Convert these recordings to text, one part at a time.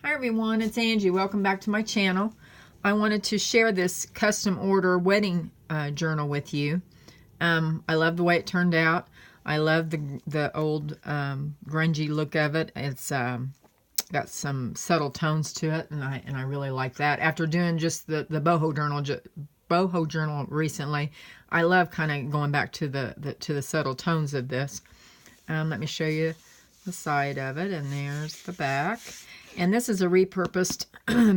Hi everyone, it's Angie. Welcome back to my channel. I wanted to share this custom order wedding journal with you. I love the way it turned out. I love the old grungy look of it. It's got some subtle tones to it, and I really like that. After doing just the boho journal recently, I love kind of going back to the subtle tones of this. Let me show you the side of it, and there's the back. And this is a repurposed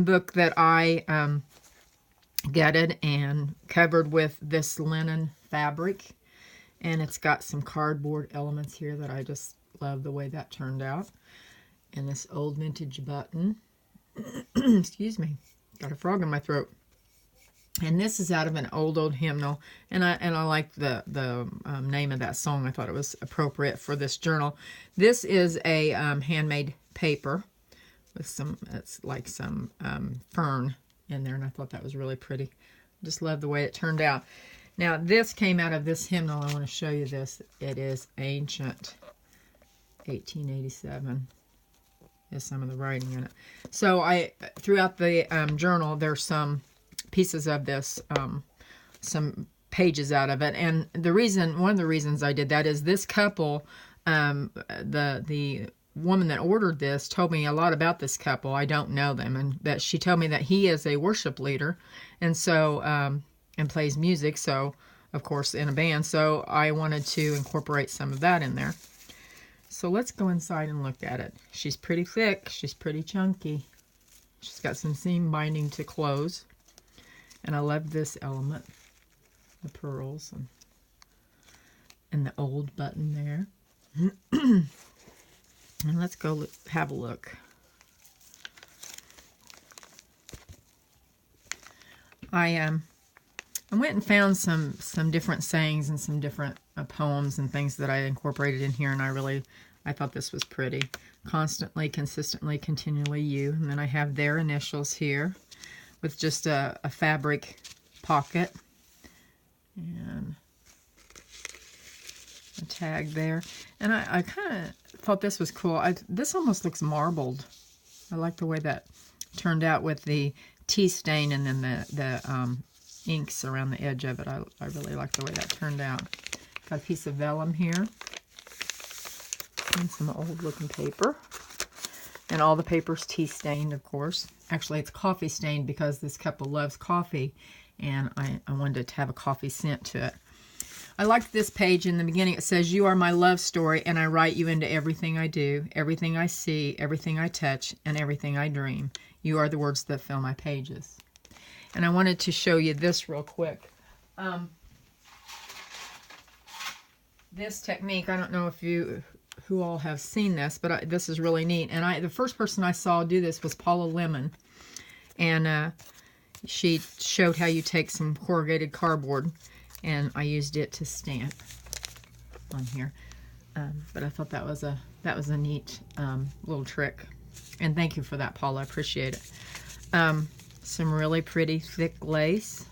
book that I gutted and covered with this linen fabric. And it's got some cardboard elements here that I just love the way that turned out. And this old vintage button. Excuse me, got a frog in my throat. And this is out of an old hymnal, and I like the name of that song. I thought it was appropriate for this journal. This is a handmade paper with it's like some fern in there, and I thought that was really pretty. Just love the way it turned out. Now this came out of this hymnal. I want to show you this. It is ancient, 1887. There's some of the writing in it. So throughout the journal, there's some pieces of this, some pages out of it, and one of the reasons I did that is this couple, the woman that ordered this told me a lot about this couple. I don't know them, and that she told me that he is a worship leader, and so and plays music, so of course in a band. So I wanted to incorporate some of that in there. So let's go inside and look at it. She's pretty thick. She's pretty chunky. She's got some seam binding to close. And I love this element, the pearls and the old button there. And let's go have a look. I went and found some different sayings and some different poems and things that I incorporated in here, and I thought this was pretty. Constantly, consistently, continually, you. And then I have their initials here, with just a fabric pocket and a tag there. And I kind of thought this was cool. This almost looks marbled. I like the way that turned out with the tea stain and then the inks around the edge of it. I really like the way that turned out. Got a piece of vellum here and some old looking paper. And all the paper's tea stained, of course. Actually, it's coffee stained because this couple loves coffee, and I wanted it to have a coffee scent to it. I liked this page in the beginning. It says, "You are my love story, and I write you into everything I do, everything I see, everything I touch, and everything I dream. You are the words that fill my pages." And I wanted to show you this real quick. This technique, I don't know if who all have seen this, but this is really neat. And the first person I saw do this was Paula Lemon, and she showed how you take some corrugated cardboard, and I used it to stamp on here. But I thought that was a neat little trick, and thank you for that, Paula. I appreciate it. Some really pretty thick lace,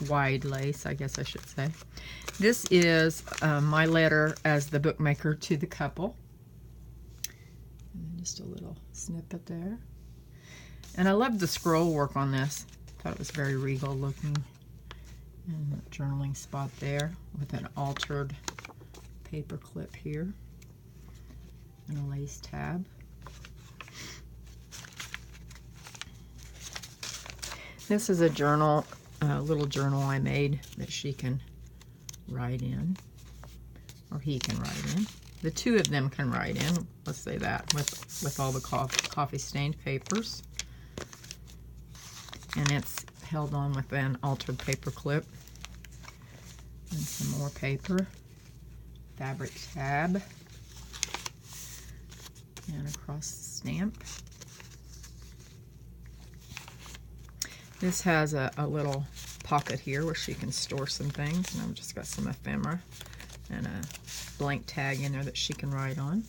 wide lace, I guess I should say. This is my letter as the bookmaker to the couple. And then just a little snippet there. And I love the scroll work on this. Thought it was very regal looking. And a journaling spot there with an altered paper clip here. And a lace tab. This is a journal, a little journal I made that she can write in, or he can write in. The two of them can write in, let's say that, with all the coffee stained papers. And it's held on with an altered paper clip. And some more paper. Fabric tab. And a cross stamp. This has a little pocket here where she can store some things, and I've just got some ephemera and a blank tag in there that she can write on,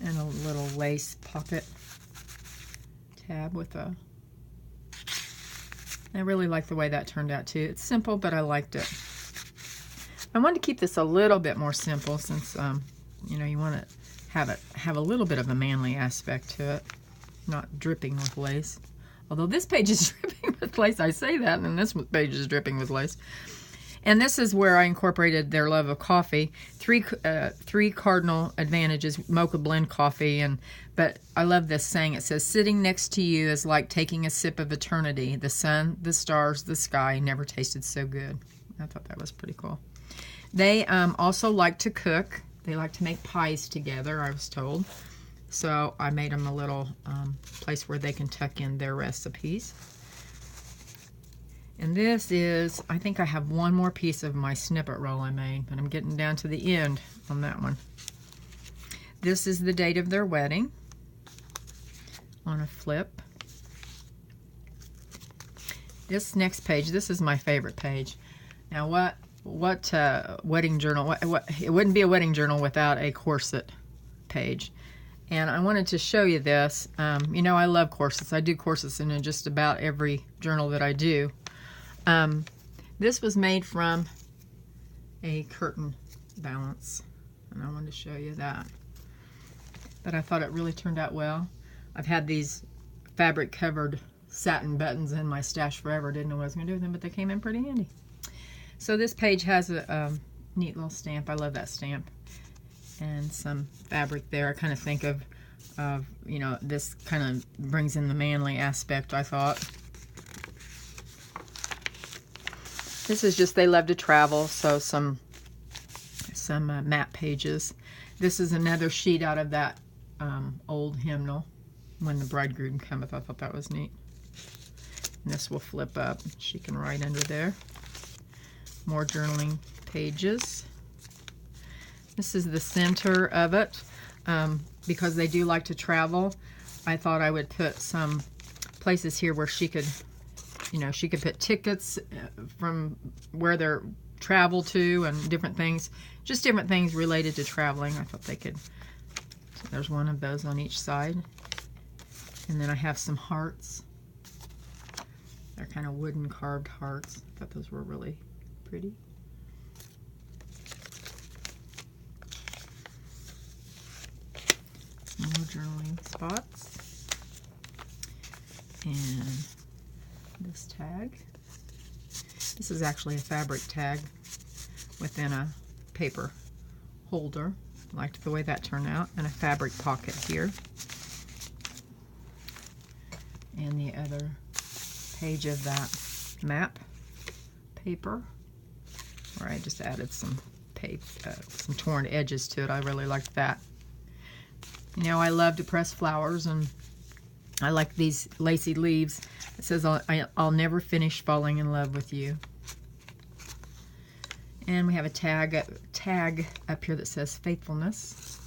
and a little lace pocket tab with I really like the way that turned out too. It's simple, but I liked it. I wanted to keep this a little bit more simple since you know, you want to have a little bit of a manly aspect to it, not dripping with lace. Although this page is dripping with lace, I say that, and this page is dripping with lace. And this is where I incorporated their love of coffee. Three cardinal advantages, mocha blend coffee. But I love this saying. It says, sitting next to you is like taking a sip of eternity. The sun, the stars, the sky never tasted so good. I thought that was pretty cool. They also like to cook. They like to make pies together, I was told. So I made them a little place where they can tuck in their recipes. And this is, I think I have one more piece of my snippet roll I made, but I'm getting down to the end on that one. This is the date of their wedding on a flip. This next page, this is my favorite page. Now what wedding journal, it wouldn't be a wedding journal without a corset page. And I wanted to show you this. You know, I love corsets. I do corsets in just about every journal that I do. This was made from a curtain balance, and I wanted to show you that. But I thought it really turned out well. I've had these fabric covered satin buttons in my stash forever. Didn't know what I was going to do with them, but they came in pretty handy. So this page has a neat little stamp. I love that stamp. And some fabric there. I kind of think of you know, this kind of brings in the manly aspect, I thought. This is just, they love to travel, so some map pages. This is another sheet out of that old hymnal, When the Bridegroom Cometh. I thought that was neat. And this will flip up. She can write under there. More journaling pages. This is the center of it. Because they do like to travel, I thought I would put some places here where she could, you know, she could put tickets from where they're travel to and different things. Just different things related to traveling. I thought they could. So there's one of those on each side. And then I have some hearts. They're kind of wooden carved hearts. I thought those were really pretty. More journaling spots. And this tag. This is actually a fabric tag within a paper holder. I liked the way that turned out. And a fabric pocket here. And the other page of that map paper, where I just added some some torn edges to it. I really liked that. You know, I love to press flowers, and I like these lacy leaves. It says, I'll never finish falling in love with you. And we have a tag up here that says faithfulness.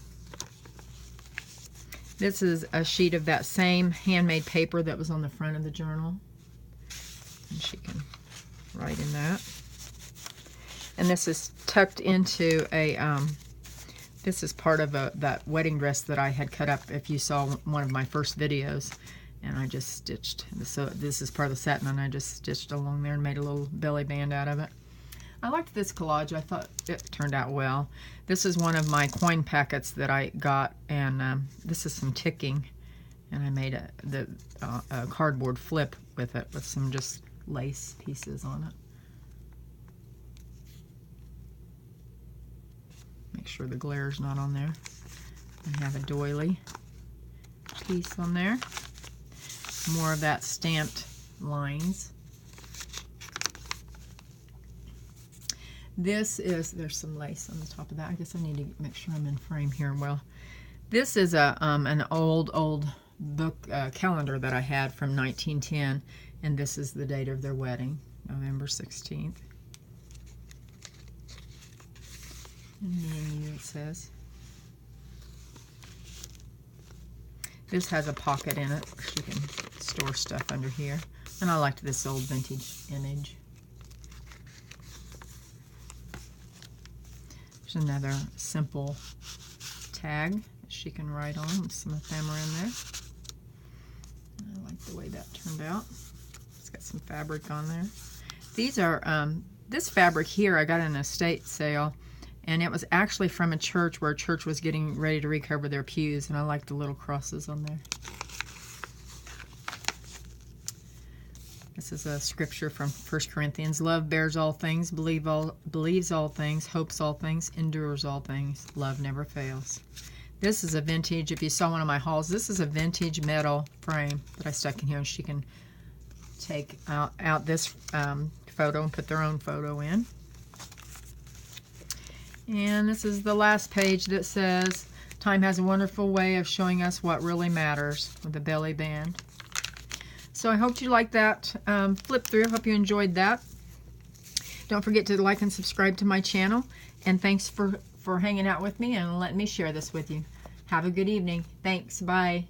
This is a sheet of that same handmade paper that was on the front of the journal. And she can write in that. And this is tucked into a, this is part of that wedding dress that I had cut up if you saw one of my first videos. And I just stitched, so this is part of the satin, and I just stitched along there and made a little belly band out of it. I liked this collage. I thought it turned out well. This is one of my coin packets that I got, and this is some ticking. And I made a cardboard flip with it, with some just lace pieces on it. Make sure the glare's not on there. And have a doily piece on there. More of that stamped lines. This is, there's some lace on the top of that. I guess I need to make sure I'm in frame here. Well, this is an old book calendar that I had from 1910, and this is the date of their wedding, November 16th. And then it says. This has a pocket in it where she can store stuff under here. And I liked this old vintage image. There's another simple tag that she can write on with some ephemera in there. I like the way that turned out. It's got some fabric on there. These are, this fabric here I got in an estate sale, And it was actually from a church where a church was getting ready to recover their pews, and I like the little crosses on there. This is a scripture from 1 Corinthians. Love bears all things, believes all things, hopes all things, endures all things. Love never fails. This is a vintage, if you saw one of my hauls, this is a vintage metal frame that I stuck in here, and she can take out this photo and put their own photo in. And this is the last page that says, time has a wonderful way of showing us what really matters, with the belly band. So I hope you liked that flip through. Hope you enjoyed that. Don't forget to like and subscribe to my channel. And thanks for hanging out with me and letting me share this with you. Have a good evening. Thanks. Bye.